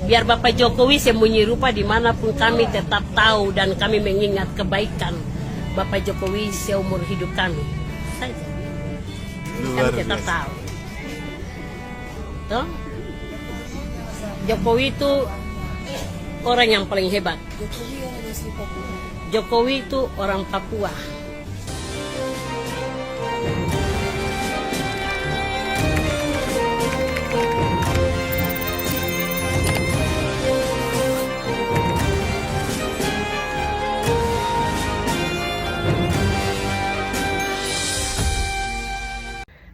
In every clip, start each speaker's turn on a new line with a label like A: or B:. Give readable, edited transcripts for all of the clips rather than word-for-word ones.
A: Biar Bapak Jokowi sembunyi rupa dimanapun kami tetap tahu dan kami mengingat kebaikan Bapak Jokowi seumur hidup kami. Saja. Kami tetap tahu. Toh? Jokowi itu orang yang paling hebat. Jokowi itu orang Papua.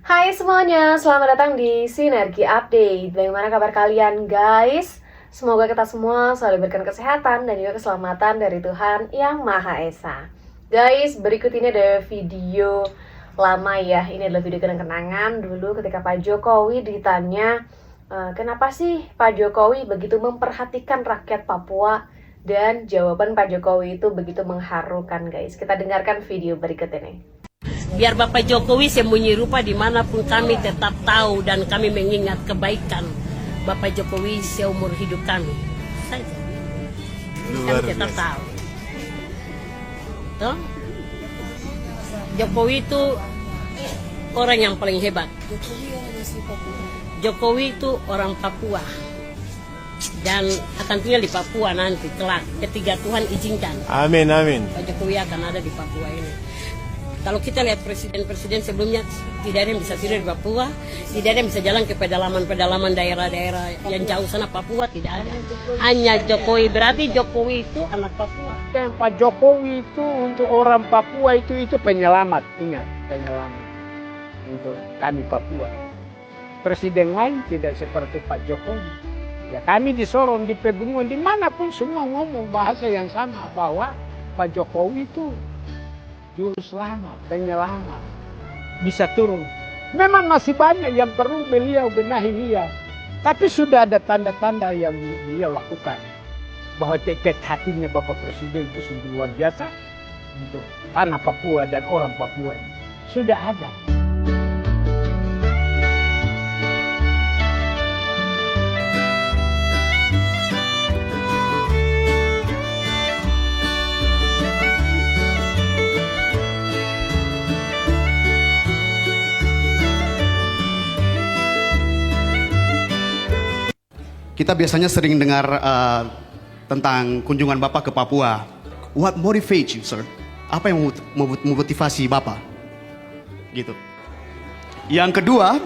B: Hai semuanya, selamat datang di Sinergi Update. Bagaimana kabar kalian guys? Semoga kita semua selalu diberikan kesehatan dan juga keselamatan dari Tuhan Yang Maha Esa. Guys, berikut ini ada video lama ya. Ini adalah video kenang-kenangan dulu ketika Pak Jokowi ditanya kenapa sih Pak Jokowi begitu memperhatikan rakyat Papua. Dan jawaban Pak Jokowi itu begitu mengharukan guys. Kita dengarkan video berikut ini.
A: Biar Bapak Jokowi sembunyi rupa dimanapun kami tetap tahu dan kami mengingat kebaikan Bapak Jokowi seumur hidup kami. Saja. Kami tetap tahu. Toh? Jokowi itu orang yang paling hebat. Jokowi itu orang Papua. Dan akan tinggal di Papua nanti kelak ketika Tuhan izinkan.
C: Amin, amin.
A: Pak Jokowi akan ada di Papua ini. Kalau kita lihat presiden-presiden sebelumnya, tidak ada yang bisa tidur di Papua, tidak ada yang bisa jalan ke pedalaman-pedalaman daerah-daerah yang jauh sana Papua, tidak ada. Hanya Jokowi, berarti Jokowi itu anak Papua.
D: Dan Pak Jokowi itu untuk orang Papua itu penyelamat, ingat, penyelamat untuk kami Papua. Presiden lain tidak seperti Pak Jokowi. Ya kami di Sorong, di Pegunungan, dimanapun semua ngomong bahasa yang sama bahwa Pak Jokowi itu juru selamat, penyelamat, bisa turun. Memang masih banyak yang perlu beliau benahi dia, tapi sudah ada tanda-tanda yang beliau lakukan bahwa tekad hatinya Bapak Presiden itu sungguh luar biasa untuk tanah Papua dan orang Papua ini. Sudah ada.
E: Kita biasanya sering dengar tentang kunjungan Bapak ke Papua. What motivates you, sir? Apa yang memotivasi Bapak? Gitu. Yang kedua,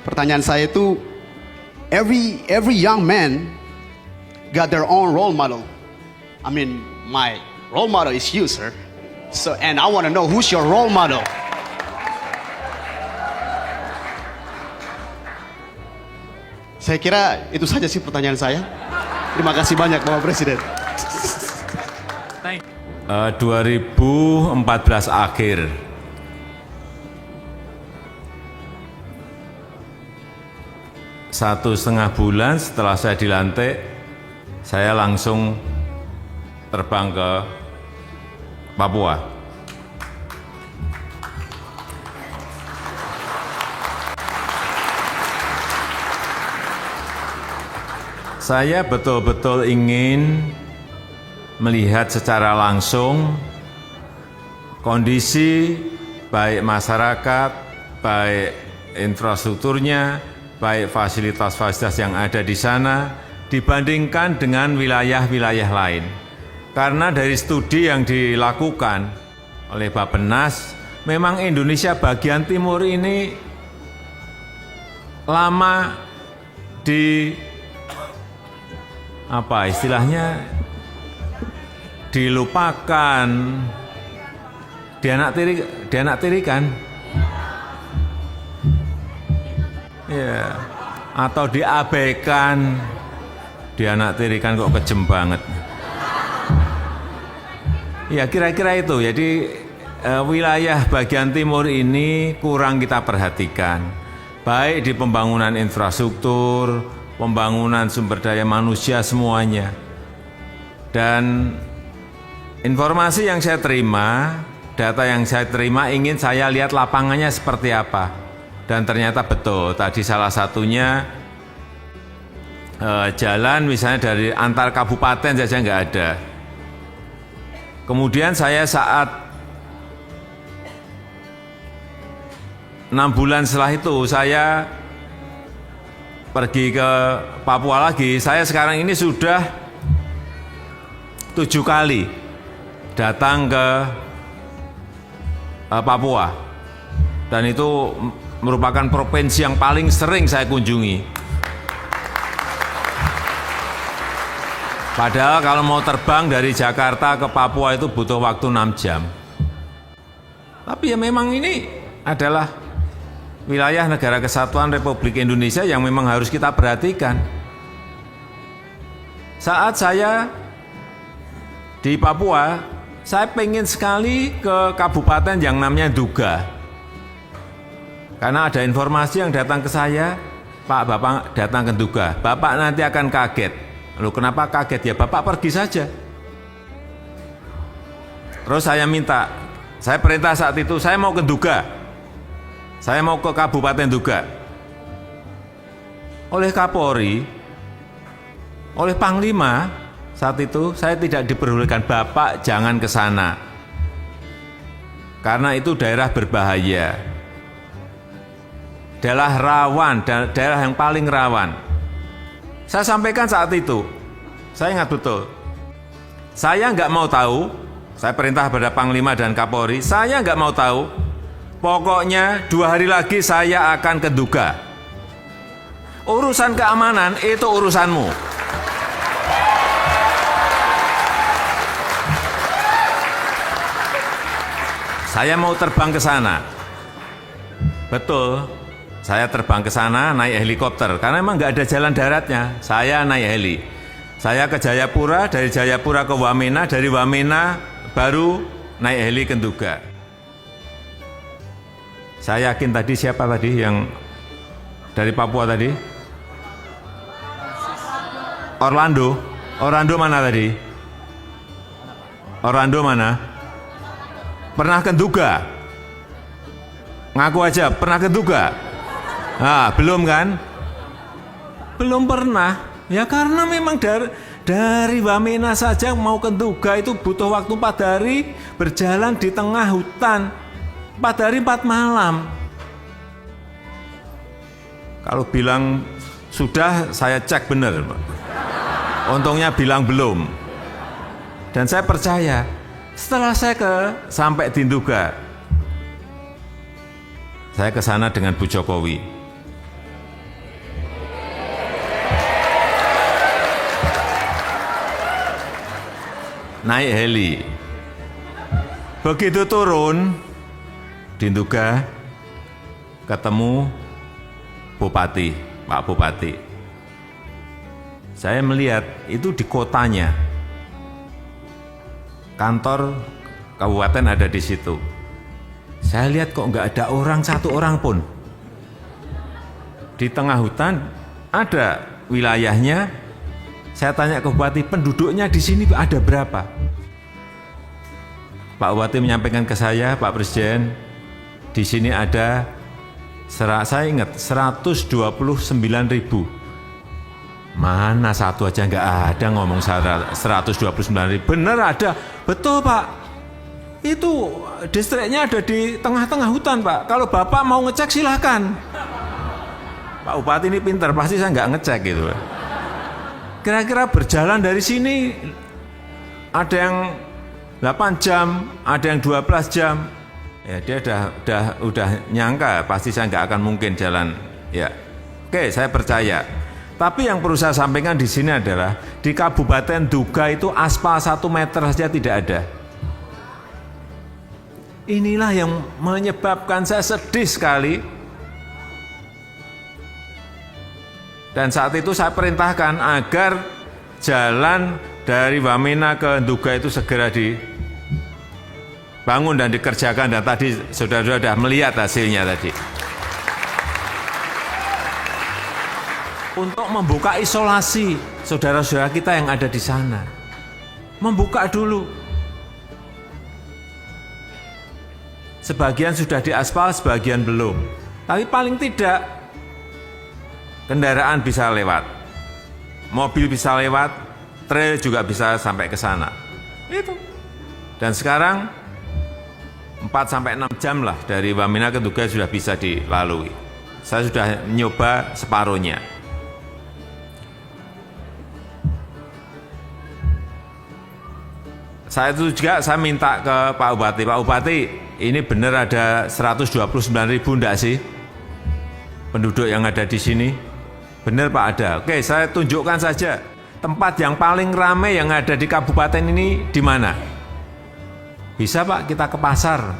E: pertanyaan saya itu, every young man got their own role model. I mean, my role model is you, sir. So, and I want to know who's your role model? Saya kira itu saja sih pertanyaan saya. Terima kasih banyak Bapak Presiden.
F: 2014 akhir, satu setengah bulan setelah saya dilantik, saya langsung terbang ke Papua. Saya betul-betul ingin melihat secara langsung kondisi baik masyarakat, baik infrastrukturnya, baik fasilitas-fasilitas yang ada di sana dibandingkan dengan wilayah-wilayah lain. Karena dari studi yang dilakukan oleh Bappenas, memang Indonesia bagian timur ini lama di apa istilahnya dilupakan, dianaktirikan, ya, atau diabaikan, dianaktirikan kok kejem banget. Ya kira-kira itu. Jadi wilayah bagian timur ini kurang kita perhatikan, baik di pembangunan infrastruktur, pembangunan sumber daya manusia, semuanya. Dan informasi yang saya terima, data yang saya terima, ingin saya lihat lapangannya seperti apa. Dan ternyata betul, tadi salah satunya jalan misalnya dari antar kabupaten saja nggak ada. Kemudian saya saat 6 bulan setelah itu saya pergi ke Papua lagi. Saya sekarang ini sudah 7 kali datang ke Papua, dan itu merupakan provinsi yang paling sering saya kunjungi. Padahal kalau mau terbang dari Jakarta ke Papua itu butuh waktu 6 jam. Tapi ya memang ini adalah wilayah Negara Kesatuan Republik Indonesia yang memang harus kita perhatikan. Saat saya di Papua, saya pengen sekali ke kabupaten yang namanya Nduga. Karena ada informasi yang datang ke saya, Pak, Bapak datang ke Nduga, Bapak nanti akan kaget. Lalu kenapa kaget? Ya Bapak pergi saja. Terus saya minta, saya perintah saat itu, saya mau ke Nduga. Saya mau ke Kabupaten Nduga. Oleh Kapolri, oleh Panglima, saat itu saya tidak diperbolehkan, Bapak jangan ke sana. Karena itu daerah berbahaya. Daerah rawan, daerah yang paling rawan. Saya sampaikan saat itu, saya ingat betul. Saya nggak mau tahu, saya perintah pada Panglima dan Kapolri, saya nggak mau tahu. Pokoknya 2 hari lagi saya akan ke Nduga. Urusan keamanan itu urusanmu. Saya mau terbang ke sana. Betul, saya terbang ke sana naik helikopter karena memang nggak ada jalan daratnya. Saya naik heli. Saya ke Jayapura, dari Jayapura ke Wamena, dari Wamena baru naik heli ke Nduga. Saya yakin tadi siapa tadi yang dari Papua tadi? Orlando. Orlando mana tadi? Orlando mana? Pernah ke Nduga? Ngaku aja, pernah ke Nduga? Nah, belum kan? Belum pernah. Ya karena memang dari Wamena saja mau ke Nduga itu butuh waktu 4 hari berjalan di tengah hutan. 4 hari 4 malam. Kalau bilang sudah, saya cek benar. Untungnya bilang belum. Dan saya percaya, setelah saya sampai di Nduga, saya ke sana dengan Bu Jokowi. Naik heli. Begitu turun di Nduga, ketemu Bupati, Pak Bupati. Saya melihat itu di kotanya, kantor kabupaten ada di situ. Saya lihat kok nggak ada orang, 1 orang pun. Di tengah hutan ada wilayahnya. Saya tanya ke Bupati, penduduknya di sini ada berapa? Pak Bupati menyampaikan ke saya, Pak Presiden, di sini ada, saya ingat, 129.000. Mana satu aja nggak ada ngomong 129.000. Bener ada, betul Pak. Itu distriknya ada di tengah-tengah hutan Pak. Kalau Bapak mau ngecek silahkan. Pak Bupati ini pintar, pasti saya nggak ngecek gitu. Kira-kira berjalan dari sini ada yang 8 jam, ada yang 12 jam. Ya dia udah nyangka pasti saya nggak akan mungkin jalan. Ya, oke saya percaya. Tapi yang perlu saya sampaikan di sini adalah di Kabupaten Nduga itu aspal 1 meter saja tidak ada. Inilah yang menyebabkan saya sedih sekali. Dan saat itu saya perintahkan agar jalan dari Wamena ke Nduga itu segera dibangun dan dikerjakan, dan tadi saudara-saudara sudah melihat hasilnya tadi. Untuk membuka isolasi saudara-saudara kita yang ada di sana. Membuka dulu. Sebagian sudah diaspal, sebagian belum. Tapi paling tidak kendaraan bisa lewat. mobil bisa lewat, trail juga bisa sampai ke sana. Itu. Dan sekarang 4-6 jam lah dari Wamena ke Tuga sudah bisa dilalui. Saya sudah nyoba separuhnya. Saya minta ke Pak Bupati, ini benar ada 129.000 enggak sih penduduk yang ada di sini? Benar Pak ada. Oke, saya tunjukkan saja tempat yang paling ramai yang ada di kabupaten ini di mana? Bisa Pak, kita ke pasar.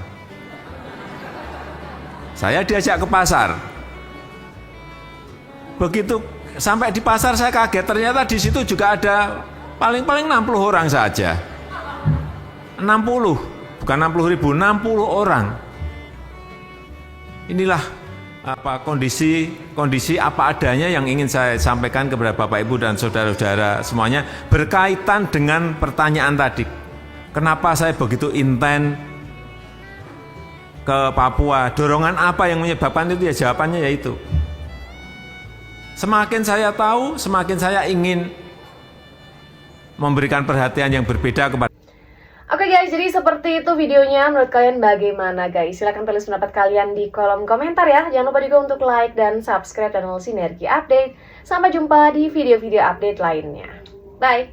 F: Saya diajak ke pasar. Begitu sampai di pasar saya kaget, ternyata di situ juga ada paling-paling 60 orang saja. 60, bukan 60.000, 60 orang. Inilah kondisi apa adanya yang ingin saya sampaikan kepada Bapak Ibu dan saudara-saudara semuanya berkaitan dengan pertanyaan tadi. Kenapa saya begitu intent ke Papua? Dorongan apa yang menyebabkan itu? Ya jawabannya yaitu semakin saya tahu, semakin saya ingin memberikan perhatian yang berbeda kepada.
B: Oke guys, jadi seperti itu videonya. Menurut kalian bagaimana guys? Silahkan tulis pendapat kalian di kolom komentar ya. Jangan lupa juga untuk like dan subscribe channel Sinergi Update. Sampai jumpa di video-video update lainnya. Bye!